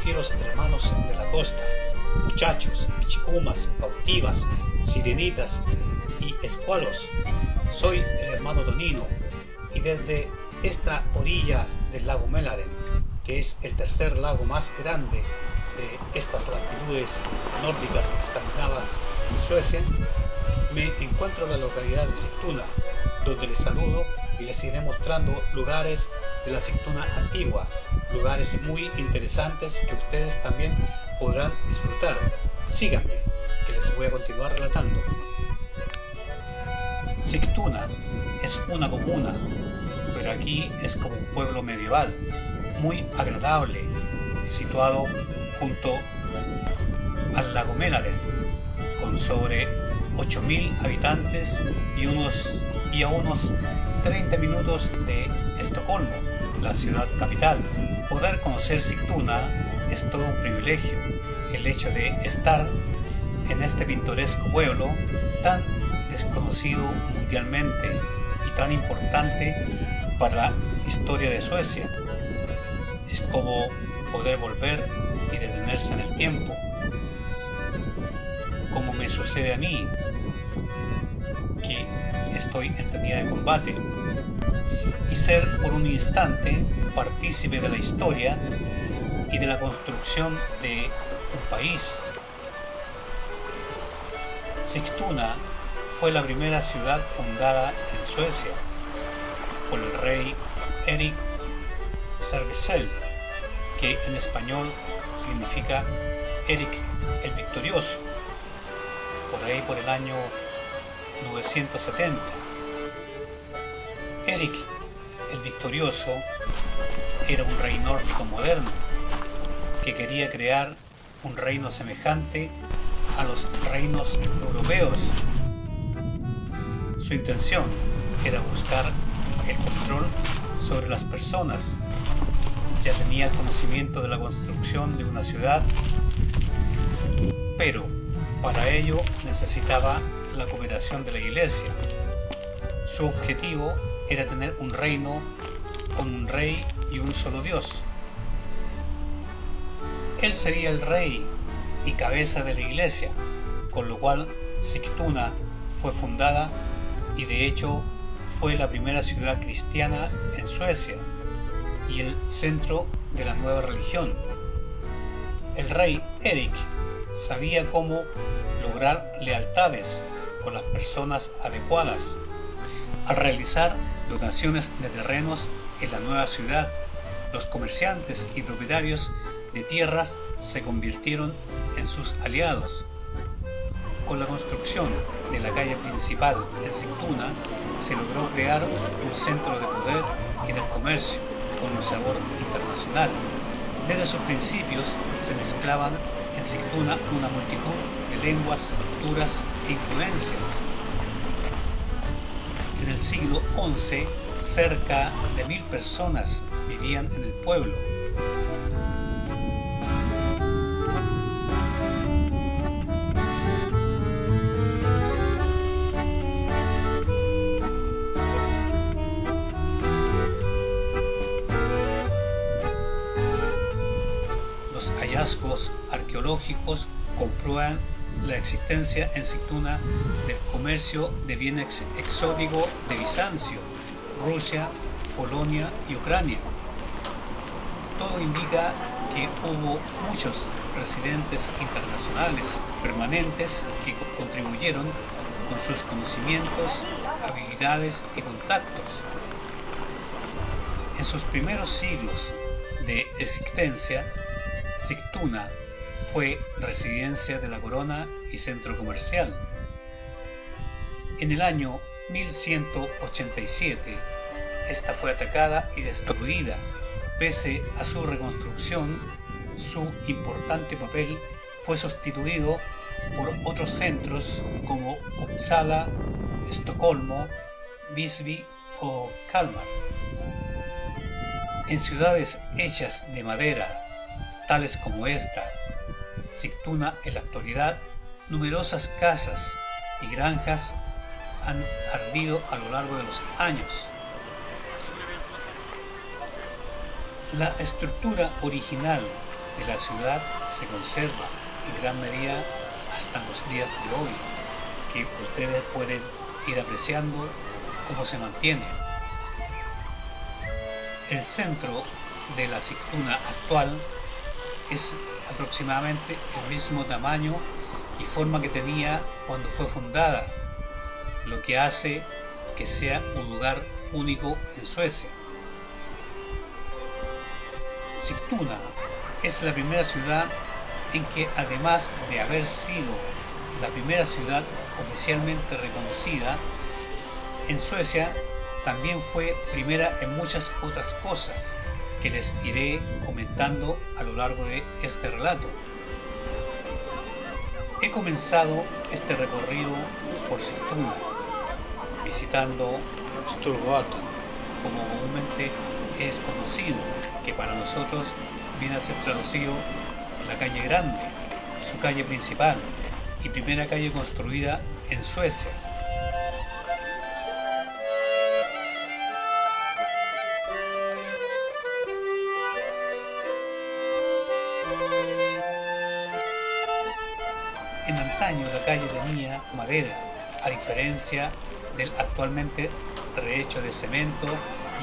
fieros hermanos de la costa, muchachos, pichicumas, cautivas, sirenitas y escualos. Soy el hermano Donino y desde esta orilla del lago Mälaren, que es el tercer lago más grande de estas latitudes nórdicas escandinavas en Suecia, me encuentro en la localidad de Sigtuna, donde les saludo y les iré mostrando lugares de la Sigtuna antigua, lugares muy interesantes que ustedes también podrán disfrutar. Síganme, que les voy a continuar relatando. Sigtuna es una comuna, pero aquí es como un pueblo medieval, muy agradable, situado junto al lago Mälaren, con sobre 8.000 habitantes y a unos 30 minutos de Estocolmo, la ciudad capital. Poder conocer Sigtuna es todo un privilegio. El hecho de estar en este pintoresco pueblo tan desconocido mundialmente y tan importante para la historia de Suecia. Es como poder volver y detenerse en el tiempo, como me sucede a mí, que estoy en tenida de combate, y ser por un instante partícipe de la historia y de la construcción de un país. Sigtuna fue la primera ciudad fundada en Suecia por el rey Erik Sergesel, que en español significa Erik el Victorioso, por ahí por el año 970. Erik el Victorioso era un rey nórdico moderno que quería crear un reino semejante a los reinos europeos. Su intención era buscar el control sobre las personas. Ya tenía el conocimiento de la construcción de una ciudad, pero para ello necesitaba la cooperación de la Iglesia. Su objetivo era tener un reino con un rey y un solo Dios. Él sería el rey y cabeza de la Iglesia, con lo cual Sigtuna fue fundada y de hecho fue la primera ciudad cristiana en Suecia y el centro de la nueva religión. El rey Erik sabía cómo lograr lealtades con las personas adecuadas. Al realizar donaciones de terrenos en la nueva ciudad, los comerciantes y propietarios de tierras se convirtieron en sus aliados. Con la construcción de la calle principal en Sigtuna, se logró crear un centro de poder y del comercio con un sabor internacional. Desde sus principios se mezclaban en Sigtuna una multitud de lenguas, culturas e influencias. En el siglo XI, cerca de 1.000 personas vivían en el pueblo. Los hallazgos arqueológicos comprueban la existencia en Sigtuna del comercio de bienes exóticos de Bizancio, Rusia, Polonia y Ucrania. Todo indica que hubo muchos residentes internacionales permanentes que contribuyeron con sus conocimientos, habilidades y contactos. En sus primeros siglos de existencia, Sigtuna fue residencia de la corona y centro comercial. En el año 1187, esta fue atacada y destruida. Pese a su reconstrucción, su importante papel fue sustituido por otros centros como Uppsala, Estocolmo, Visby o Kalmar. En ciudades hechas de madera, tales como esta, Sigtuna, en la actualidad, numerosas casas y granjas han ardido a lo largo de los años. La estructura original de la ciudad se conserva en gran medida hasta los días de hoy, que ustedes pueden ir apreciando cómo se mantiene. El centro de la Sigtuna actual es aproximadamente el mismo tamaño y forma que tenía cuando fue fundada, lo que hace que sea un lugar único en Suecia. Sigtuna es la primera ciudad en que, además de haber sido la primera ciudad oficialmente reconocida en Suecia, también fue primera en muchas otras cosas que les iré comentando a lo largo de este relato. He comenzado este recorrido por Sigtuna, visitando Storgatan, como comúnmente es conocido, que para nosotros viene a ser traducido la calle Grande, su calle principal y primera calle construida en Suecia. En antaño la calle tenía madera, a diferencia del actualmente rehecho de cemento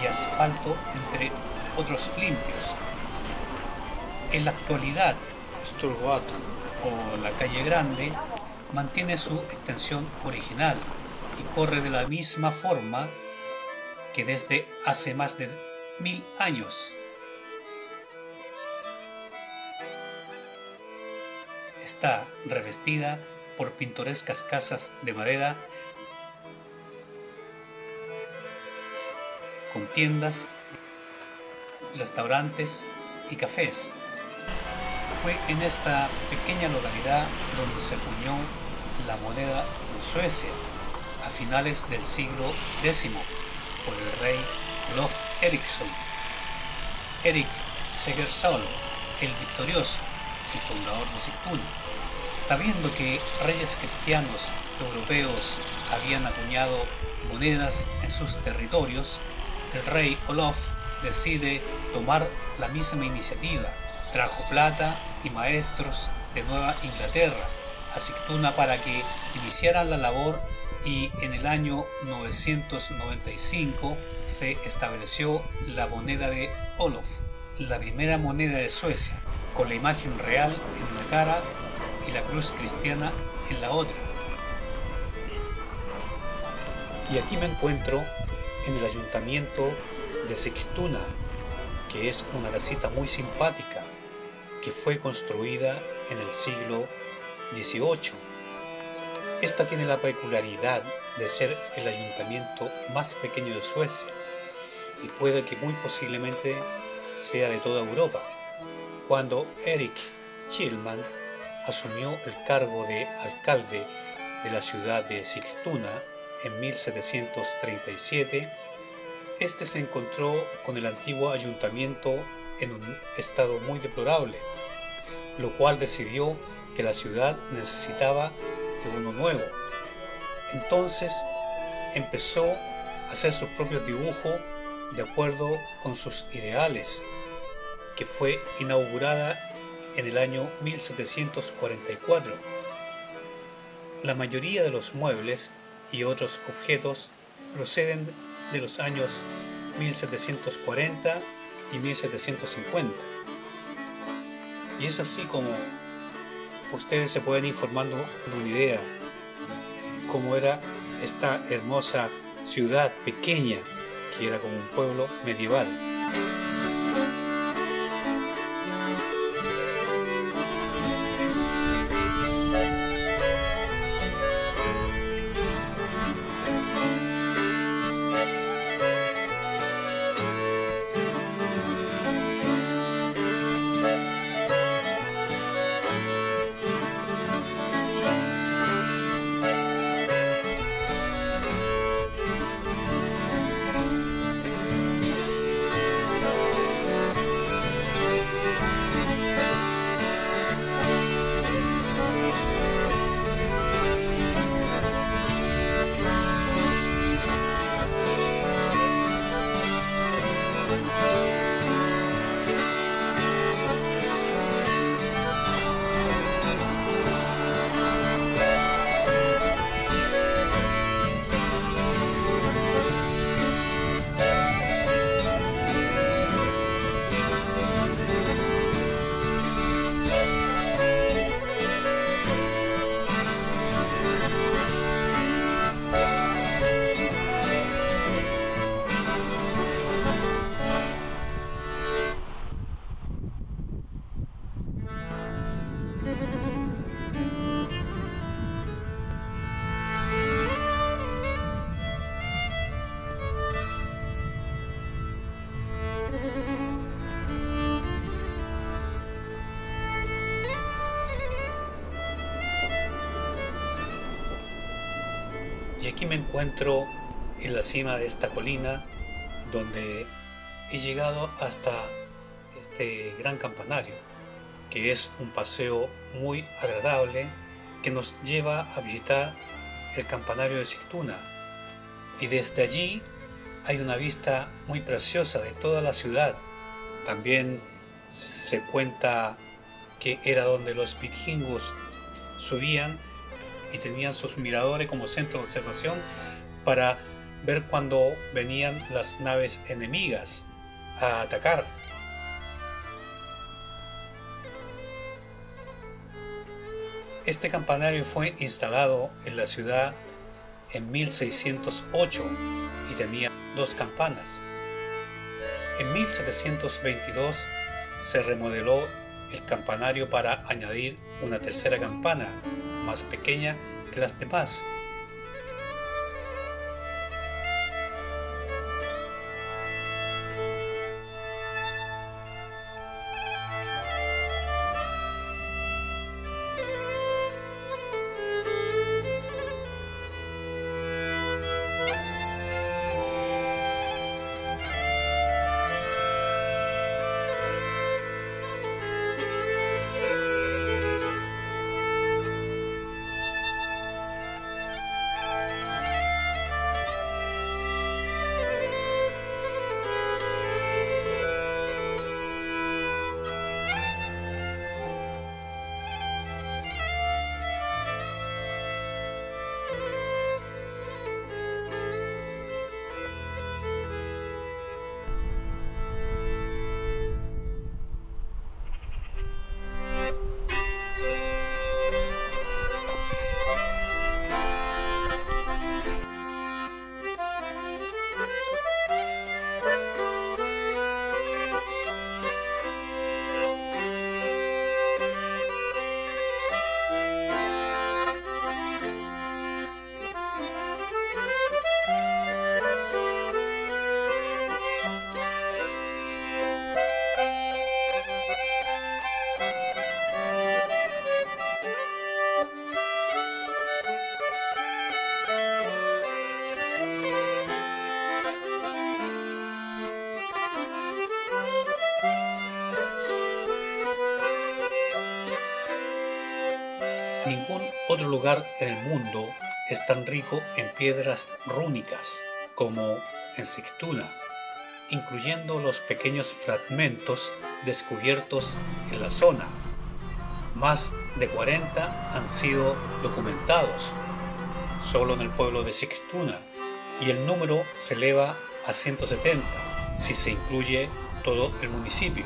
y asfalto, entre otros limpios. En la actualidad, Storgatan o la calle Grande mantiene su extensión original y corre de la misma forma que desde hace más de 1000 años. Está revestida por pintorescas casas de madera con tiendas, restaurantes y cafés. Fue en esta pequeña localidad donde se acuñó la moneda en Suecia a finales del siglo X por el rey Olof Eriksson. Erik Segersol, el victorioso, el fundador de Sigtuna. Sabiendo que reyes cristianos europeos habían acuñado monedas en sus territorios, el rey Olof decide tomar la misma iniciativa. Trajo plata y maestros de Nueva Inglaterra a Sigtuna para que iniciaran la labor, y en el año 995 se estableció la moneda de Olof, la primera moneda de Suecia, con la imagen real en una cara y la cruz cristiana en la otra. Y aquí me encuentro en el ayuntamiento de Sigtuna, que es una casita muy simpática que fue construida en el siglo XVIII. Esta tiene la peculiaridad de ser el ayuntamiento más pequeño de Suecia y puede que muy posiblemente sea de toda Europa. Cuando Erik Kjellman asumió el cargo de alcalde de la ciudad de Sigtuna en 1737, este se encontró con el antiguo ayuntamiento en un estado muy deplorable, lo cual decidió que la ciudad necesitaba de uno nuevo. Entonces empezó a hacer sus propios dibujos de acuerdo con sus ideales, que fue inaugurada en el año 1744. La mayoría de los muebles y otros objetos proceden de los años 1740 y 1750. Y es así como ustedes se pueden ir formando una idea cómo era esta hermosa ciudad pequeña, que era como un pueblo medieval. Y aquí me encuentro en la cima de esta colina, donde he llegado hasta este gran campanario, que es un paseo muy agradable que nos lleva a visitar el campanario de Sigtuna. Y desde allí hay una vista muy preciosa de toda la ciudad. También se cuenta que era donde los vikingos subían y tenían sus miradores como centro de observación para ver cuando venían las naves enemigas a atacar. Este campanario fue instalado en la ciudad en 1608 y tenía 2 campanas. En 1722 se remodeló el campanario para añadir una tercera campana, más pequeña que las demás. Ningún otro lugar en el mundo es tan rico en piedras rúnicas como en Sigtuna, incluyendo los pequeños fragmentos descubiertos en la zona. Más de 40 han sido documentados solo en el pueblo de Sigtuna y el número se eleva a 170 si se incluye todo el municipio.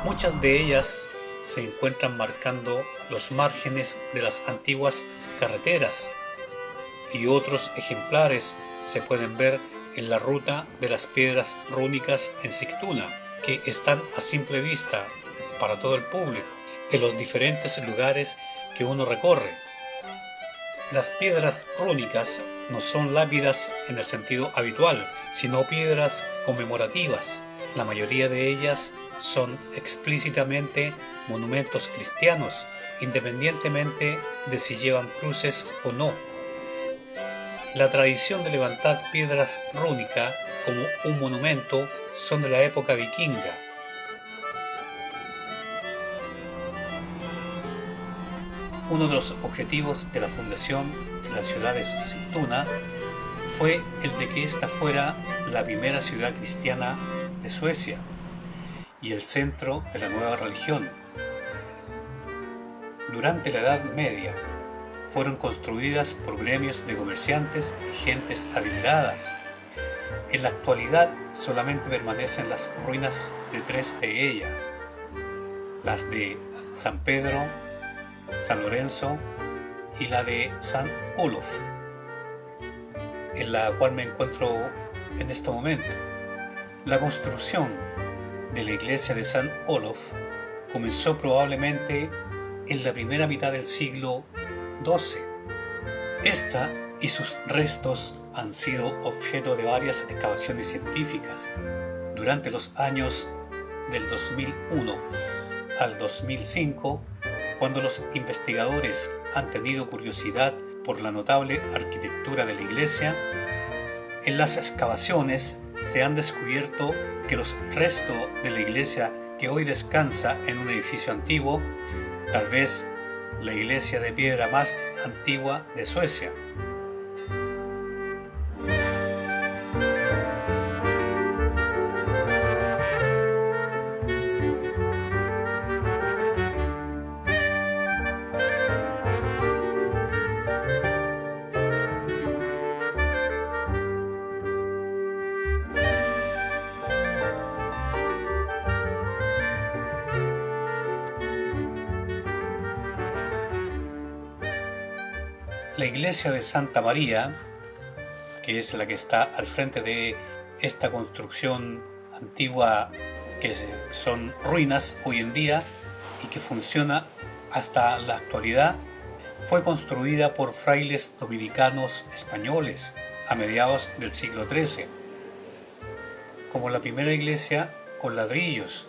Muchas de ellas se encuentran marcando los márgenes de las antiguas carreteras y otros ejemplares se pueden ver en la ruta de las piedras rúnicas en Sigtuna, que están a simple vista para todo el público en los diferentes lugares que uno recorre. Las piedras rúnicas no son lápidas en el sentido habitual, sino piedras conmemorativas. La mayoría de ellas son explícitamente monumentos cristianos, independientemente de si llevan cruces o no. La tradición de levantar piedras rúnicas como un monumento son de la época vikinga. Uno de los objetivos de la fundación de la ciudad de Sigtuna fue el de que ésta fuera la primera ciudad cristiana de Suecia y el centro de la nueva religión. Durante la Edad Media fueron construidas por gremios de comerciantes y gentes adineradas. En la actualidad solamente permanecen las ruinas de 3 de ellas, las de San Pedro, San Lorenzo y la de San Olof, en la cual me encuentro en este momento. La construcción de la iglesia de San Olof comenzó probablemente en la primera mitad del siglo XII. Esta y sus restos han sido objeto de varias excavaciones científicas. Durante los años del 2001 al 2005, cuando los investigadores han tenido curiosidad por la notable arquitectura de la iglesia, en las excavaciones se han descubierto que los restos de la iglesia que hoy descansa en un edificio antiguo, tal vez la iglesia de piedra más antigua de Suecia. La iglesia de Santa María, que es la que está al frente de esta construcción antigua que son ruinas hoy en día y que funciona hasta la actualidad, fue construida por frailes dominicanos españoles a mediados del siglo XIII, como la primera iglesia con ladrillos,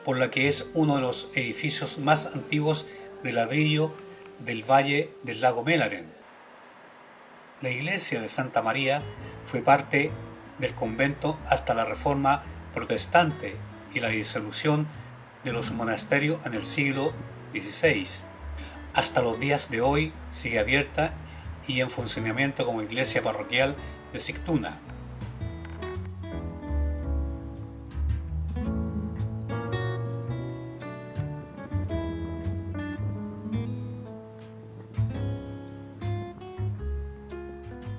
por la que es uno de los edificios más antiguos de ladrillo del valle del lago Mälaren. La iglesia de Santa María fue parte del convento hasta la Reforma protestante y la disolución de los monasterios en el siglo XVI. Hasta los días de hoy sigue abierta y en funcionamiento como iglesia parroquial de Sigtuna.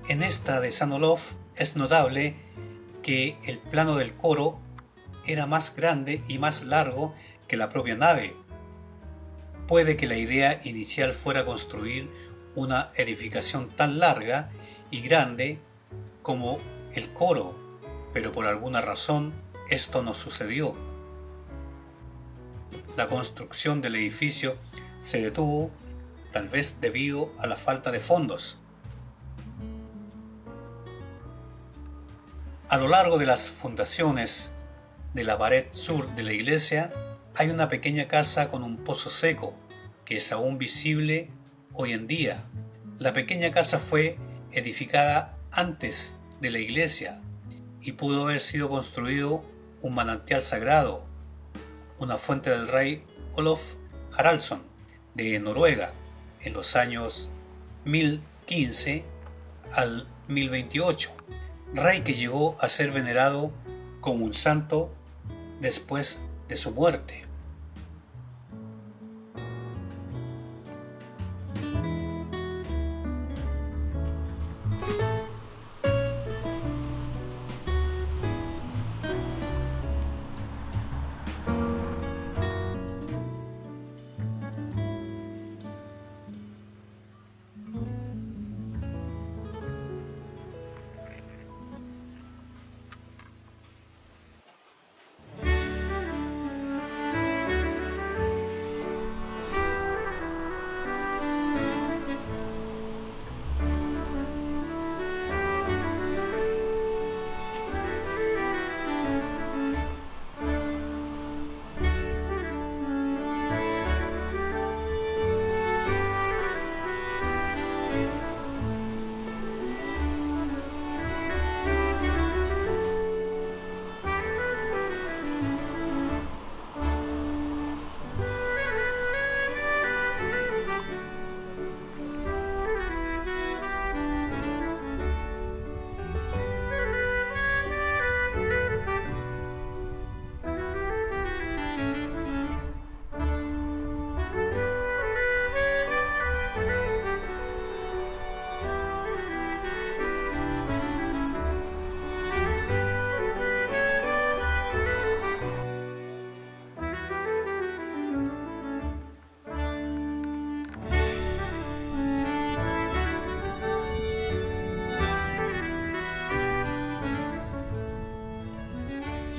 En esta de San Olof es notable que el plano del coro era más grande y más largo que la propia nave. Puede que la idea inicial fuera construir una edificación tan larga y grande como el coro, pero por alguna razón esto no sucedió. La construcción del edificio se detuvo, tal vez debido a la falta de fondos. A lo largo de las fundaciones de la pared sur de la iglesia hay una pequeña casa con un pozo seco que es aún visible hoy en día. La pequeña casa fue edificada antes de la iglesia y pudo haber sido construido un manantial sagrado, una fuente del rey Olof Haraldsson de Noruega en los años 1015 al 1028. Rey que llegó a ser venerado como un santo después de su muerte.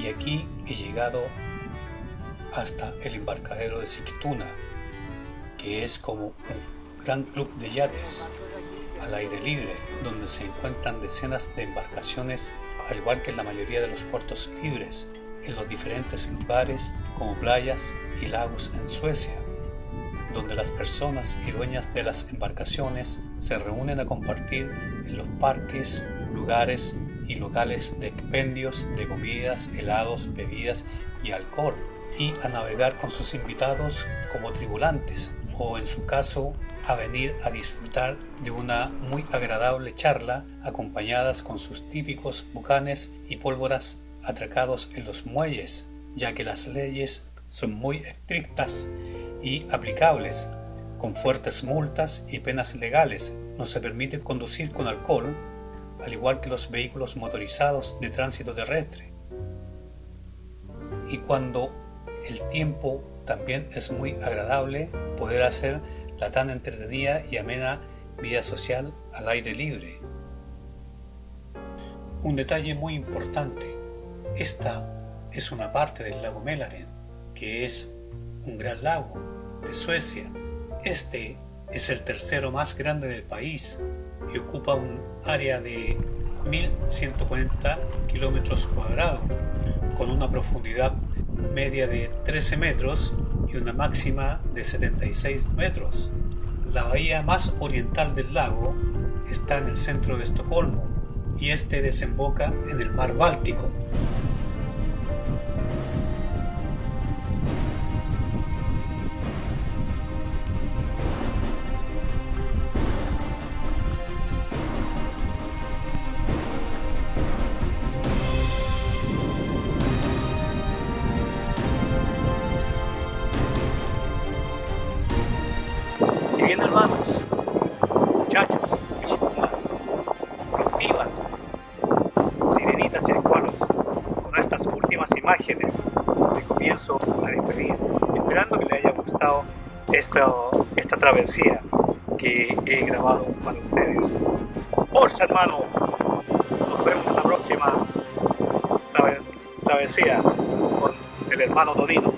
Y aquí he llegado hasta el embarcadero de Sigtuna, que es como un gran club de yates al aire libre, donde se encuentran decenas de embarcaciones, al igual que en la mayoría de los puertos libres, en los diferentes lugares como playas y lagos en Suecia, donde las personas y dueñas de las embarcaciones se reúnen a compartir en los parques, lugares y locales de expendios de comidas, helados, bebidas y alcohol, y a navegar con sus invitados como tripulantes, o en su caso a venir a disfrutar de una muy agradable charla acompañadas con sus típicos bucanes y pólvoras atracados en los muelles, ya que las leyes son muy estrictas y aplicables, con fuertes multas y penas legales. No se permite conducir con alcohol, al igual que los vehículos motorizados de tránsito terrestre. Y cuando el tiempo también es muy agradable, poder hacer la tan entretenida y amena vida social al aire libre. Un detalle muy importante: esta es una parte del lago Mälaren, que es un gran lago de Suecia. Este es el tercero más grande del país y ocupa un área de 1.140 kilómetros cuadrados, con una profundidad media de 13 metros y una máxima de 76 metros. La bahía más oriental del lago está en el centro de Estocolmo y este desemboca en el mar Báltico. Y bien, hermanos, muchachos, chicas, pibas, sirenitas y escualos, con estas últimas imágenes de comienzo la despedida, esperando que les haya gustado esta travesía que he grabado para ustedes. Forza, hermano, nos vemos en la próxima travesía con el hermano Tonino.